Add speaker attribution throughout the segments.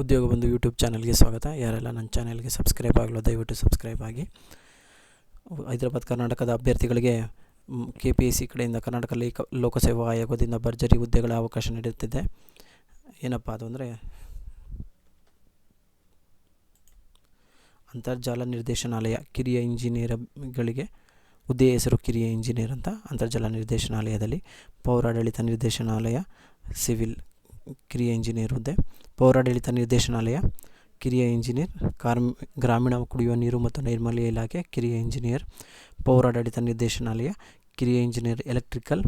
Speaker 1: ಉದ್ಯೋಗ ಬಂಧು ಯೂಟ್ಯೂಬ್ ಚಾನಲ್ಗೆ ಸ್ವಾಗತ. ಯಾರೆಲ್ಲ ನನ್ನ ಚಾನಲ್ಗೆ ಸಬ್ಸ್ಕ್ರೈಬ್ ಆಗಲು ದಯವಿಟ್ಟು ಸಬ್ಸ್ಕ್ರೈಬ್ ಆಗಿ. ಹೈದರಾಬಾದ್ ಕರ್ನಾಟಕದ ಅಭ್ಯರ್ಥಿಗಳಿಗೆ KPSC ಕಡೆಯಿಂದ ಕರ್ನಾಟಕ ಲೋಕಸೇವಾ ಆಯೋಗದಿಂದ ಭರ್ಜರಿ ಹುದ್ದೆಗಳ ಅವಕಾಶ ನೀಡುತ್ತಿದೆ. ಏನಪ್ಪ ಅದು ಅಂದರೆ ಅಂತರ್ಜಾಲ ನಿರ್ದೇಶನಾಲಯ ಕಿರಿಯ ಇಂಜಿನಿಯರ್ಗಳಿಗೆ ಹುದ್ದೆಯ ಹೆಸರು ಕಿರಿಯ ಇಂಜಿನಿಯರ್ ಅಂತ. ಅಂತರ್ಜಾಲ ನಿರ್ದೇಶನಾಲಯದಲ್ಲಿ ಪೌರಾಡಳಿತ ನಿರ್ದೇಶನಾಲಯ ಸಿವಿಲ್ ಕಿರಿಯ ಇಂಜಿನಿಯರ್ ಹುದ್ದೆ, ಪೌರಾಡಳಿತ ನಿರ್ದೇಶನಾಲಯ ಕಿರಿಯ ಇಂಜಿನಿಯರ್, ಗ್ರಾಮೀಣ ಕುಡಿಯುವ ನೀರು ಮತ್ತು ನೈರ್ಮಲ್ಯ ಇಲಾಖೆ ಕಿರಿಯ ಇಂಜಿನಿಯರ್, ಪೌರಾಡಳಿತ ನಿರ್ದೇಶನಾಲಯ ಕಿರಿಯ ಇಂಜಿನಿಯರ್ ಎಲೆಕ್ಟ್ರಿಕಲ್,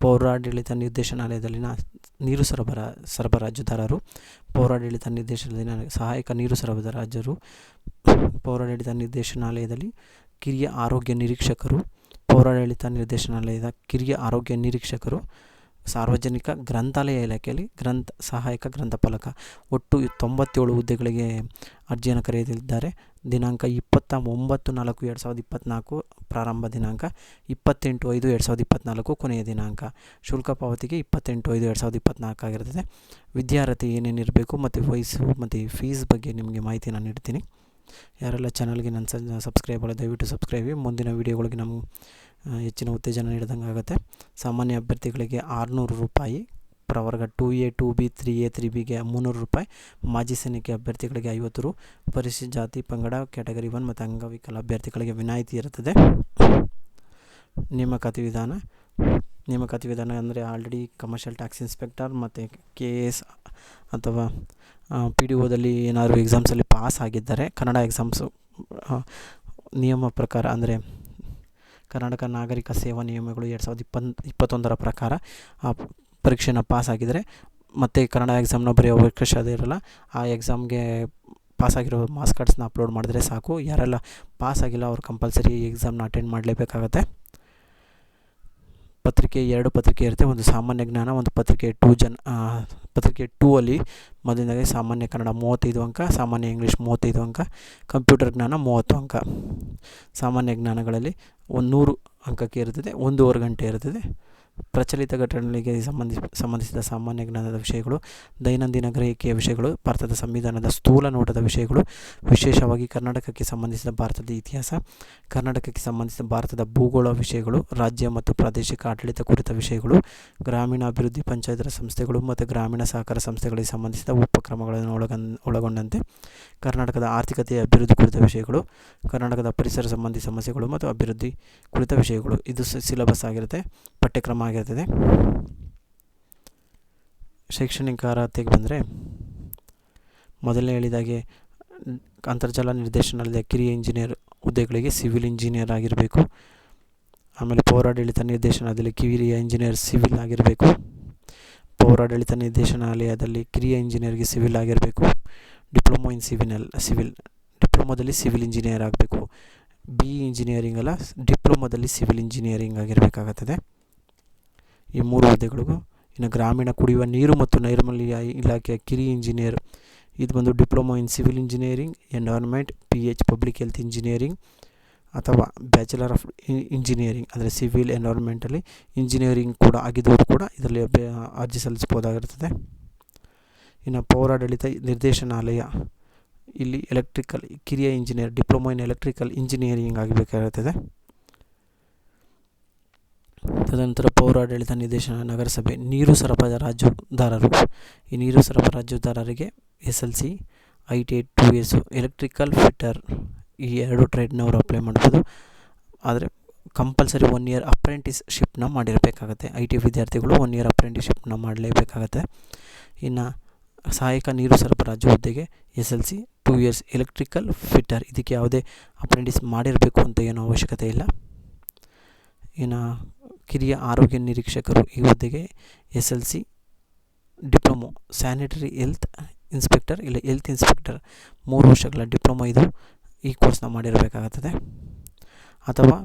Speaker 1: ಪೌರಾಡಳಿತ ನಿರ್ದೇಶನಾಲಯದಲ್ಲಿನ ನೀರು ಸರಬರಾಜುದಾರರು, ಪೌರಾಡಳಿತ ನಿರ್ದೇಶನಾಲಯದ ಸಹಾಯಕ ನೀರು ಸರಬರಾಜರು, ಪೌರಾಡಳಿತ ನಿರ್ದೇಶನಾಲಯದಲ್ಲಿ ಕಿರಿಯ ಆರೋಗ್ಯ ನಿರೀಕ್ಷಕರು, ಪೌರಾಡಳಿತ ನಿರ್ದೇಶನಾಲಯದ ಕಿರಿಯ ಆರೋಗ್ಯ ನಿರೀಕ್ಷಕರು, ಸಾರ್ವಜನಿಕ ಗ್ರಂಥಾಲಯ ಇಲಾಖೆಯಲ್ಲಿ ಸಹಾಯಕ ಗ್ರಂಥಪಾಲಕ. ಒಟ್ಟು 97 ಹುದ್ದೆಗಳಿಗೆ ಅರ್ಜಿಯನ್ನು ಕರೆಯಲಿದ್ದಾರೆ. ದಿನಾಂಕ 29/4/2024 ಪ್ರಾರಂಭ ದಿನಾಂಕ, 28/5/2024 ಕೊನೆಯ ದಿನಾಂಕ. ಶುಲ್ಕ ಪಾವತಿಗೆ 28/5/2024 ಆಗಿರುತ್ತದೆ. ವಿದ್ಯಾರ್ಥಿ ಏನೇನಿರಬೇಕು ಮತ್ತು ವಯಸ್ಸು ಮತ್ತು ಫೀಸ್ ಬಗ್ಗೆ ನಿಮಗೆ ಮಾಹಿತಿನ ನೀಡ್ತೀನಿ. ಯಾರೆಲ್ಲ ಚಾನಲ್ಗೆ ನನ್ನ ಸಬ್ಸ್ಕ್ರೈಬ್ ಆಗಲ್ಲ ದಯವಿಟ್ಟು ಸಬ್ಸ್ಕ್ರೈಬ್. ಮುಂದಿನ ವೀಡಿಯೋಗಳಿಗೆ ನಮ್ಮ ಹೆಚ್ಚಿನ ಉತ್ತೇಜನ ನೀಡಿದಂಗೆ ಆಗುತ್ತೆ. ಸಾಮಾನ್ಯ ಅಭ್ಯರ್ಥಿಗಳಿಗೆ 600 ರೂಪಾಯಿ, ಪ್ರವರ್ಗ 2A 2B 3A 3Bಗೆ 300 ರೂಪಾಯಿ, ಮಾಜಿ ಸೈನಿಕ ಅಭ್ಯರ್ಥಿಗಳಿಗೆ 50 ರು, ಪರಿಶಿಷ್ಟ ಜಾತಿ ಪಂಗಡ ಕ್ಯಾಟಗರಿ 1 ಮತ್ತು ಅಂಗವಿಕಲ ಅಭ್ಯರ್ಥಿಗಳಿಗೆ ವಿನಾಯಿತಿ ಇರುತ್ತದೆ. ನೇಮಕಾತಿ ವಿಧಾನ ಅಂದರೆ ಆಲ್ರೆಡಿ ಕಮರ್ಷಿಯಲ್ ಟ್ಯಾಕ್ಸ್ ಇನ್ಸ್ಪೆಕ್ಟರ್ ಮತ್ತು KS ಅಥವಾ PDOದಲ್ಲಿ ಏನಾದರೂ ಎಕ್ಸಾಮ್ಸಲ್ಲಿ ಪಾಸ್ ಆಗಿದ್ದರೆ, ಕನ್ನಡ ಎಕ್ಸಾಮ್ಸು ನಿಯಮ ಪ್ರಕಾರ ಅಂದರೆ ಕರ್ನಾಟಕ ನಾಗರಿಕ ಸೇವಾ ನಿಯಮಗಳು 2021 ಪ್ರಕಾರ ಆ ಪರೀಕ್ಷೆನ ಪಾಸ್ ಆಗಿದ್ದರೆ ಮತ್ತು ಕನ್ನಡ ಎಕ್ಸಾಮ್ನ ಬರೆಯೋ ಅವಕಾಶ ಇರಲ್ಲ. ಆ ಎಕ್ಸಾಮ್ಗೆ ಪಾಸಾಗಿರೋ ಮಾರ್ಕ್ಸ್ ಕಾರ್ಡ್ಸ್ನ ಅಪ್ಲೋಡ್ ಮಾಡಿದ್ರೆ ಸಾಕು. ಯಾರೆಲ್ಲ ಪಾಸ್ ಆಗಿಲ್ಲ ಅವ್ರು ಕಂಪಲ್ಸರಿ ಎಕ್ಸಾಮ್ನ ಅಟೆಂಡ್ ಮಾಡಲೇಬೇಕಾಗತ್ತೆ. ಪತ್ರಿಕೆ 2 ಪತ್ರಿಕೆ ಇರುತ್ತೆ. ಒಂದು ಸಾಮಾನ್ಯ ಜ್ಞಾನ, ಒಂದು ಪತ್ರಿಕೆ 2 ಅಲ್ಲಿ ಮೊದಲನೇದಾಗಿ ಸಾಮಾನ್ಯ ಕನ್ನಡ 35 ಅಂಕ, ಸಾಮಾನ್ಯ ಇಂಗ್ಲೀಷ್ 35 ಅಂಕ, ಕಂಪ್ಯೂಟರ್ ಜ್ಞಾನ 30 ಅಂಕ. ಸಾಮಾನ್ಯ ಜ್ಞಾನಗಳಲ್ಲಿ 100 ಅಂಕಕ್ಕೆ ಇರುತ್ತದೆ, 1.5 ಗಂಟೆ ಇರುತ್ತದೆ. ಪ್ರಚಲಿತ ಘಟನೆಗಳಿಗೆ ಸಂಬಂಧಿಸಿದ ಸಾಮಾನ್ಯ ಜ್ಞಾನದ ವಿಷಯಗಳು, ದೈನಂದಿನ ಗ್ರಹಿಕೆಯ ವಿಷಯಗಳು, ಭಾರತದ ಸಂವಿಧಾನದ ಸ್ಥೂಲ ನೋಟದ ವಿಷಯಗಳು, ವಿಶೇಷವಾಗಿ ಕರ್ನಾಟಕಕ್ಕೆ ಸಂಬಂಧಿಸಿದ ಭಾರತದ ಇತಿಹಾಸ, ಕರ್ನಾಟಕಕ್ಕೆ ಸಂಬಂಧಿಸಿದ ಭಾರತದ ಭೂಗೋಳ ವಿಷಯಗಳು, ರಾಜ್ಯ ಮತ್ತು ಪ್ರಾದೇಶಿಕ ಆಡಳಿತ ಕುರಿತ ವಿಷಯಗಳು, ಗ್ರಾಮೀಣಾಭಿವೃದ್ಧಿ ಪಂಚಾಯತ್ ರಾಜ್ ಸಂಸ್ಥೆಗಳು ಮತ್ತು ಗ್ರಾಮೀಣ ಸಹಕಾರ ಸಂಸ್ಥೆಗಳಿಗೆ ಸಂಬಂಧಿಸಿದ ಉಪಕ್ರಮಗಳನ್ನು ಒಳಗೊಂಡಂತೆ ಕರ್ನಾಟಕದ ಆರ್ಥಿಕತೆಯ ಅಭಿವೃದ್ಧಿ ಕುರಿತ ವಿಷಯಗಳು, ಕರ್ನಾಟಕದ ಪರಿಸರ ಸಂಬಂಧಿ ಸಮಸ್ಯೆಗಳು ಮತ್ತು ಅಭಿವೃದ್ಧಿ ಕುರಿತ ವಿಷಯಗಳು. ಇದು ಸಿಲೆಬಸ್ ಆಗಿರುತ್ತೆ, ಪಠ್ಯಕ್ರಮ ಆಗಿರ್ತದೆ. ಶೈಕ್ಷಣಿಕ ಅರ್ಹತೆಗೆ ಬಂದರೆ, ಮೊದಲನೇ ಹೇಳಿದಾಗೆ ಅಂತರ್ಜಾಲ ನಿರ್ದೇಶನಾಲಯದ ಕಿರಿಯ ಇಂಜಿನಿಯರ್ ಹುದ್ದೆಗಳಿಗೆ ಸಿವಿಲ್ ಇಂಜಿನಿಯರ್ ಆಗಿರಬೇಕು. ಆಮೇಲೆ ಪೌರಾಡಳಿತ ನಿರ್ದೇಶನಾಲಯದಲ್ಲಿ ಕಿರಿಯ ಇಂಜಿನಿಯರ್ ಸಿವಿಲ್ ಆಗಿರಬೇಕು. ಪೌರಾಡಳಿತ ನಿರ್ದೇಶನಾಲಯದಲ್ಲಿ ಕಿರಿಯ ಇಂಜಿನಿಯರ್ಗೆ ಸಿವಿಲ್ ಆಗಿರಬೇಕು. ಡಿಪ್ಲೊಮೊ ಇನ್ ಸಿವಿಲ್ ಡಿಪ್ಲೊಮೊದಲ್ಲಿ ಸಿವಿಲ್ ಇಂಜಿನಿಯರ್ ಆಗಬೇಕು. BE ಇಂಜಿನಿಯರಿಂಗ್ ಅಲ್ಲ, ಡಿಪ್ಲೊಮೊದಲ್ಲಿ ಸಿವಿಲ್ ಇಂಜಿನಿಯರಿಂಗ್ ಆಗಿರಬೇಕಾಗುತ್ತದೆ. ಈ 3 ಹುದ್ದೆಗಳಿಗೂ. ಇನ್ನು ಗ್ರಾಮೀಣ ಕುಡಿಯುವ ನೀರು ಮತ್ತು ನೈರ್ಮಲ್ಯ ಇಲಾಖೆಯ ಕಿರಿಯ ಇಂಜಿನಿಯರ್, ಇದು ಬಂದು diploma in civil engineering, environment, PH public health engineering ಅಥವಾ ಬ್ಯಾಚುಲರ್ ಆಫ್ ಇಂಜಿನಿಯರಿಂಗ್ ಅಂದರೆ ಸಿವಿಲ್ ಎನ್ವೈರ್ನ್ಮೆಂಟಲ್ಲಿ ಇಂಜಿನಿಯರಿಂಗ್ ಕೂಡ ಆಗಿದ್ದವರು ಕೂಡ ಇದರಲ್ಲಿ ಅರ್ಜಿ ಸಲ್ಲಿಸ್ಬೋದಾಗಿರ್ತದೆ. ಇನ್ನು ಪೌರಾಡಳಿತ ನಿರ್ದೇಶನಾಲಯ, ಇಲ್ಲಿ ಎಲೆಕ್ಟ್ರಿಕಲ್ ಕಿರಿಯ engineer diploma in electrical engineering ಆಗಬೇಕಾಗುತ್ತದೆ. ತದನಂತರ ಪೌರಾಡಳಿತ ನಿರ್ದೇಶನ ನಗರಸಭೆ ನೀರು ಸರಬರಾಜುದಾರರು, ಈ ನೀರು ಸರಬರಾಜುದಾರರಿಗೆ SLC, ITI 2 years, electrical fitter, ಈ 2 ಟ್ರೇಡ್ನವರು ಅಪ್ಲೈ ಮಾಡ್ಬೋದು. ಆದರೆ ಕಂಪಲ್ಸರಿ 1 year ಅಪ್ರೆಂಟಿಸ್ಶಿಪ್ನ ಮಾಡಿರಬೇಕಾಗತ್ತೆ. ITI ವಿದ್ಯಾರ್ಥಿಗಳು 1 year ಅಪ್ರೆಂಟಿಸ್ಶಿಪ್ನ ಮಾಡಲೇಬೇಕಾಗತ್ತೆ. ಇನ್ನು ಸಹಾಯಕ ನೀರು ಸರಬರಾಜು ಹುದ್ದೆಗೆ SLC 2 years, ಎಲೆಕ್ಟ್ರಿಕಲ್ ಫಿಟ್ಟರ್, ಇದಕ್ಕೆ ಯಾವುದೇ ಅಪ್ರೆಂಟಿಸ್ ಮಾಡಿರಬೇಕು ಅಂತ ಏನೂ ಅವಶ್ಯಕತೆ ಇಲ್ಲ. ಇನ್ನು ಕಿರಿಯ ಆರೋಗ್ಯ ನಿರೀಕ್ಷಕರು, ಈ ಹುದ್ದೆಗೆ SLC, diploma sanitary health inspector ಇಲ್ಲ ಹೆಲ್ತ್ ಇನ್ಸ್ಪೆಕ್ಟರ್ 3 ವರ್ಷಗಳ ಡಿಪ್ಲೊಮೊ ಇದು, ಈ ಕೋರ್ಸ್ನ ಮಾಡಿರಬೇಕಾಗುತ್ತದೆ. ಅಥವಾ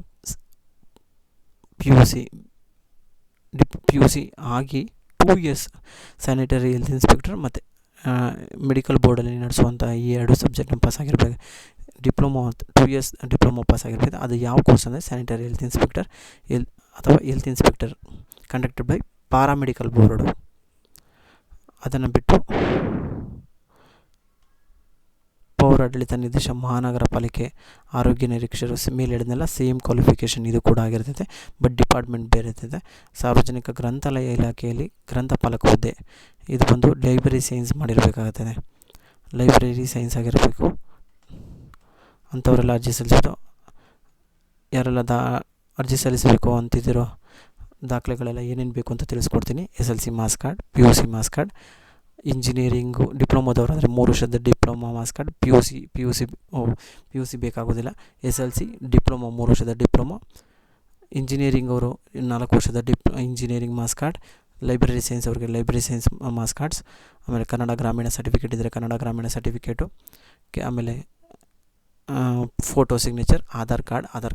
Speaker 1: PUC ಆಗಿ 2 years ಸ್ಯಾನಿಟರಿ ಹೆಲ್ತ್ ಇನ್ಸ್ಪೆಕ್ಟರ್ ಮತ್ತು ಮೆಡಿಕಲ್ ಬೋರ್ಡಲ್ಲಿ ನಡೆಸುವಂಥ ಈ 2 ಸಬ್ಜೆಕ್ಟ್ನ ಪಾಸ್ ಆಗಿರಬೇಕು. ಡಿಪ್ಲೊಮೊ 2 years ಡಿಪ್ಲೊಮೊ ಪಾಸ್ ಆಗಿರಬೇಕು. ಅದು ಯಾವ ಕೋರ್ಸ್ ಅಂದರೆ ಸ್ಯಾನಿಟರಿ ಹೆಲ್ತ್ ಇನ್ಸ್ಪೆಕ್ಟರ್ ಅಥವಾ health inspector conducted by paramedical board. ಅದನ್ನು ಬಿಟ್ಟು ಪೌರಾಡಳಿತ ನಿರ್ದೇಶಕ ಮಹಾನಗರ ಪಾಲಿಕೆ ಆರೋಗ್ಯ ನಿರೀಕ್ಷಕರು ಮೇಲೆ ಹೇಳಿದ್ನೆಲ್ಲ ಸೇಮ್ ಕ್ವಾಲಿಫಿಕೇಷನ್ ಇದು ಕೂಡ ಆಗಿರ್ತೈತೆ, ಬಟ್ ಡಿಪಾರ್ಟ್ಮೆಂಟ್ ಬೇರೆ ಇರ್ತೈತೆ. ಸಾರ್ವಜನಿಕ ಗ್ರಂಥಾಲಯ ಇಲಾಖೆಯಲ್ಲಿ ಗ್ರಂಥಪಾಲಕ ಹುದ್ದೆ, ಇದು ಬಂದು ಲೈಬ್ರರಿ ಸೈನ್ಸ್ ಮಾಡಿರಬೇಕಾಗುತ್ತದೆ, ಲೈಬ್ರರಿ ಸೈನ್ಸ್ ಆಗಿರಬೇಕು. ಅಂಥವರೆಲ್ಲ ಅರ್ಜಿ ಸಲ್ಲಿಸೋದು. ಯಾರೆಲ್ಲ ಅರ್ಜಿ ಸಲ್ಲಿಸಬೇಕು ಅಂತಿದ್ದೀರೋ ದಾಖಲೆಗಳೆಲ್ಲ ಏನೇನು ಬೇಕು ಅಂತ ತಿಳಿಸ್ಕೊಡ್ತೀನಿ. SLC marks card, PUC marks card, engineering ಡಿಪ್ಲೊಮೋದವರು ಅಂದರೆ 3 ವರ್ಷದ diploma marks card, P U C ಬೇಕಾಗೋದಿಲ್ಲ. SLC ಡಿಪ್ಲೊಮಾ 3 ವರ್ಷದ ಡಿಪ್ಲೊಮಾ, ಇಂಜಿನಿಯರಿಂಗ್ ಅವರು 4 ವರ್ಷದ engineering marks card, library science ಅವರಿಗೆ ಲೈಬ್ರರಿ ಸೈನ್ಸ್ ಮಾರ್ಕ್ಸ್ ಕಾರ್ಡ್ಸ್, ಆಮೇಲೆ ಕನ್ನಡ ಗ್ರಾಮೀಣ ಸರ್ಟಿಫಿಕೇಟ್ ಇದ್ದರೆ ಕನ್ನಡ ಗ್ರಾಮೀಣ ಸರ್ಟಿಫಿಕೇಟು, ಆಮೇಲೆ ಫೋಟೋ ಸಿಗ್ನೇಚರ್, ಆಧಾರ್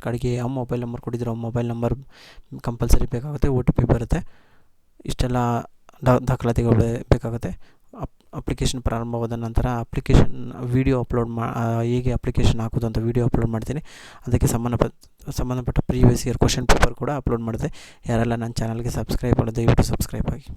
Speaker 1: ಕಾರ್ಡ್ಗೆ ಯಾವ ಮೊಬೈಲ್ ನಂಬರ್ ಕೊಟ್ಟಿದ್ದೀರೋ ಮೊಬೈಲ್ ನಂಬರ್ ಕಂಪಲ್ಸರಿ ಬೇಕಾಗುತ್ತೆ, OTP ಬರುತ್ತೆ. ಇಷ್ಟೆಲ್ಲ ದಾಖಲಾತಿಗಳು ಬೇಕಾಗುತ್ತೆ. ಅಪ್ಲಿಕೇಶನ್ ಪ್ರಾರಂಭವಾದ ನಂತರ ಅಪ್ಲಿಕೇಶನ್ ವಿಡಿಯೋ ಅಪ್ಲೋಡ್ ಹೇಗೆ ಅಪ್ಲಿಕೇಶನ್ ಹಾಕೋದು ಅಂತ ವಿಡಿಯೋ ಅಪ್ಲೋಡ್ ಮಾಡ್ತೀನಿ. ಅದಕ್ಕೆ ಸಂಬಂಧಪಟ್ಟ ಪ್ರೀವಿಯಸ್ ಇಯರ್ ಕ್ವಶನ್ ಪೇಪರ್ ಕೂಡ ಅಪ್ಲೋಡ್ ಮಾಡಿದೆ. ಯಾರೆಲ್ಲ ನನ್ನ ಚಾನಲ್ಗೆ ಸಬ್ಸ್ಕ್ರೈಬ್ ಮಾಡೋದು ದಯವಿಟ್ಟು ಸಬ್ಸ್ಕ್ರೈಬ್ ಆಗಿ.